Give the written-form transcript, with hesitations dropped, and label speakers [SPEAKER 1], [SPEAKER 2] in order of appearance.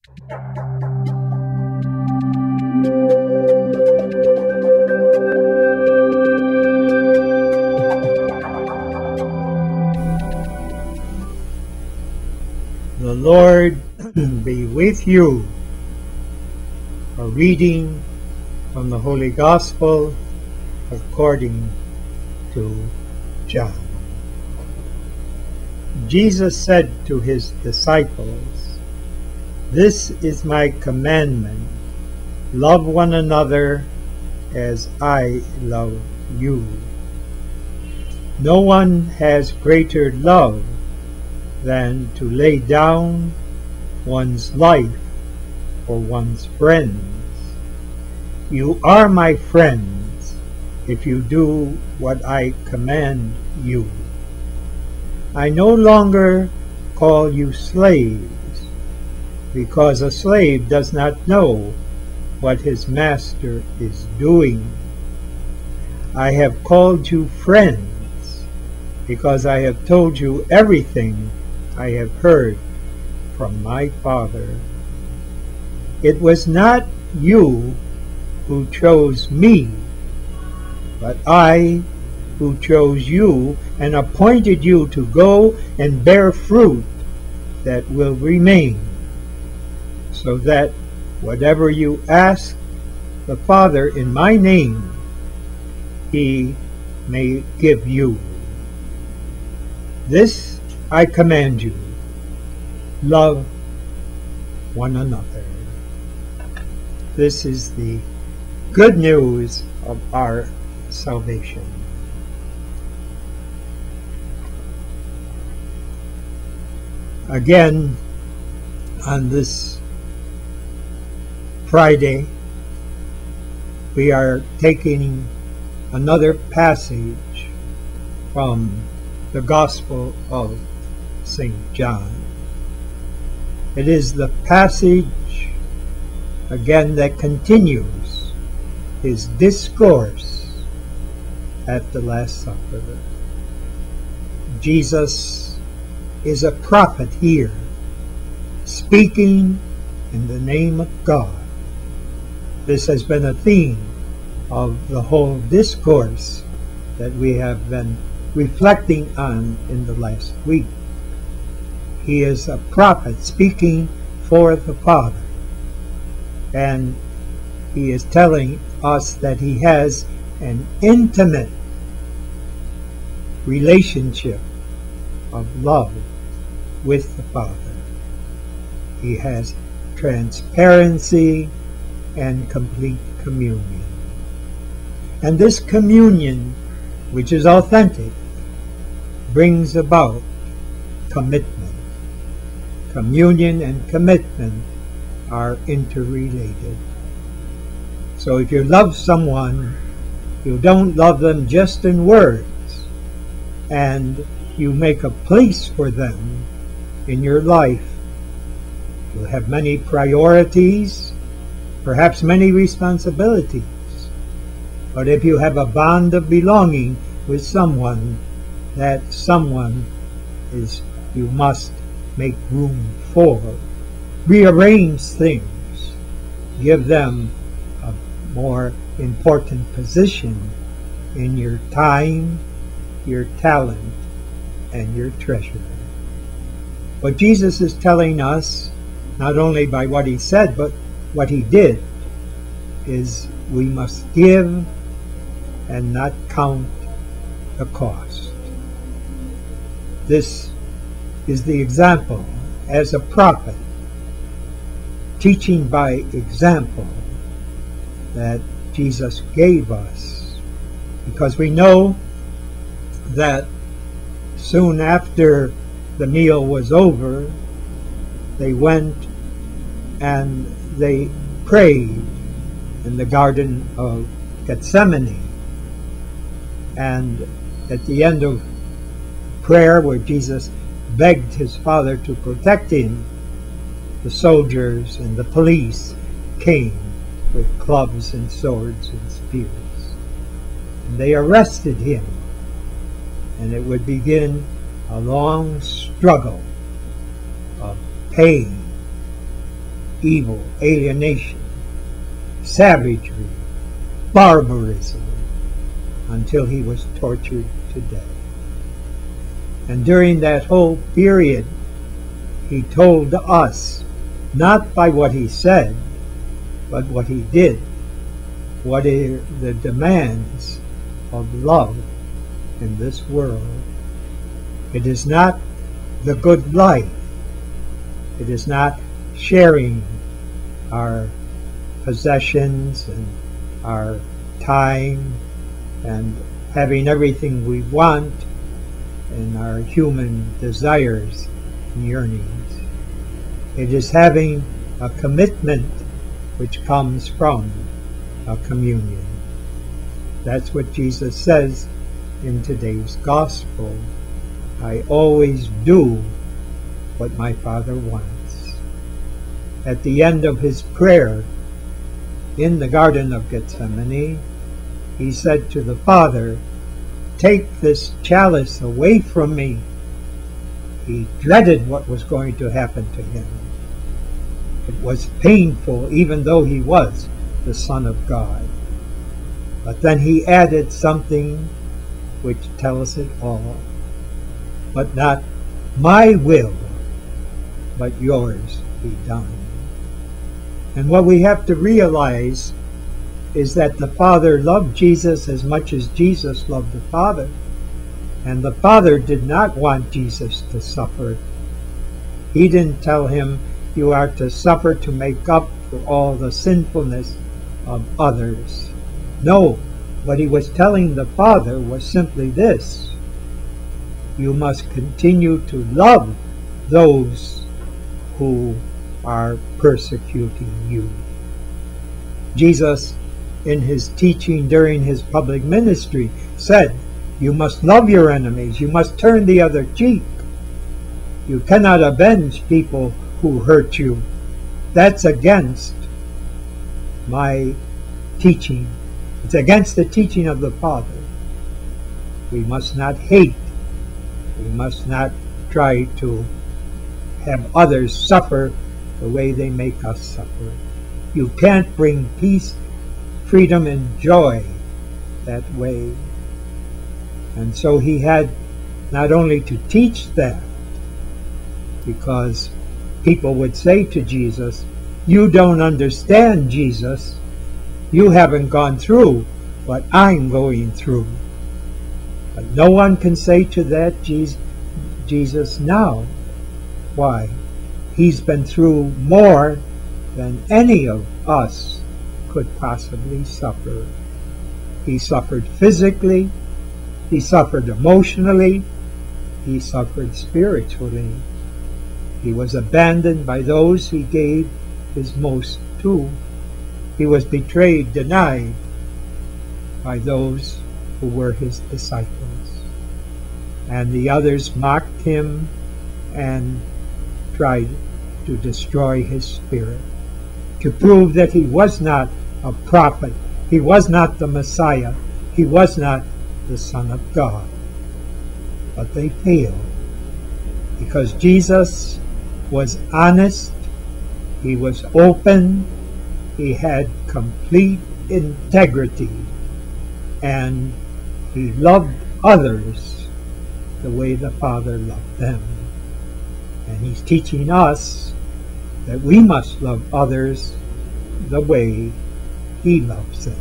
[SPEAKER 1] The Lord be with you. A reading from the Holy Gospel according to John. Jesus said to his disciples, "This is my commandment, love one another as I love you. No one has greater love than to lay down one's life for one's friends. You are my friends if you do what I command you. I no longer call you slaves, because a slave does not know what his master is doing. I have called you friends, because I have told you everything I have heard from my Father. It was not you who chose me, but I who chose you and appointed you to go and bear fruit that will remain, so that whatever you ask the Father in my name, he may give you. This I command you, love one another." This is the good news of our salvation. Again, on this Friday, we are taking another passage from the Gospel of St. John. It is the passage, again, that continues his discourse at the Last Supper. Jesus is a prophet here, speaking in the name of God. This has been a theme of the whole discourse that we have been reflecting on in the last week. He is a prophet speaking for the Father, and he is telling us that he has an intimate relationship of love with the Father. He has transparency and complete communion. And this communion, which is authentic, brings about commitment. Communion and commitment are interrelated. So if you love someone, you don't love them just in words, and you make a place for them in your life. You have many priorities, perhaps many responsibilities. But if you have a bond of belonging with someone, that someone is you must make room for. Rearrange things. Give them a more important position in your time, your talent, and your treasure. What Jesus is telling us, not only by what he said, but what he did, is we must give and not count the cost. This is the example as a prophet, teaching by example, that Jesus gave us, because we know that soon after the meal was over, they went and they prayed in the Garden of Gethsemane. And at the end of prayer, where Jesus begged his Father to protect him, the soldiers and the police came with clubs and swords and spears. And they arrested him, and it would begin a long struggle of pain evil, alienation, savagery, barbarism, until he was tortured to death. And during that whole period, he told us, not by what he said, but what he did, what are the demands of love in this world. It is not the good life. It is not sharing our possessions and our time and having everything we want and our human desires and yearnings. It is having a commitment which comes from a communion. That's what Jesus says in today's gospel. I always do what my Father wants. At the end of his prayer in the Garden of Gethsemane, he said to the Father, "Take this chalice away from me." He dreaded what was going to happen to him. It was painful, even though he was the Son of God. But then he added something which tells it all. But not my will, but yours be done. And what we have to realize is that the Father loved Jesus as much as Jesus loved the Father. And the Father did not want Jesus to suffer. He didn't tell him, you are to suffer to make up for all the sinfulness of others. No, what he was telling the Father was simply this: you must continue to love those who are persecuting you. Jesus, in his teaching during his public ministry, said, you must love your enemies. You must turn the other cheek. You cannot avenge people who hurt you. That's against my teaching. It's against the teaching of the Father. We must not hate. We must not try to have others suffer the way they make us suffer. You can't bring peace, freedom, and joy that way. And so he had not only to teach that, because people would say to Jesus, you don't understand, Jesus. You haven't gone through what I'm going through. But no one can say to that Jesus now. Why? He's been through more than any of us could possibly suffer. He suffered physically, he suffered emotionally, he suffered spiritually. He was abandoned by those he gave his most to. He was betrayed, denied by those who were his disciples. And the others mocked him and tried to destroy his spirit, to prove that he was not a prophet, he was not the Messiah, he was not the Son of God. But they failed, because Jesus was honest, he was open, he had complete integrity, and he loved others the way the Father loved them. And he's teaching us that we must love others the way he loves them.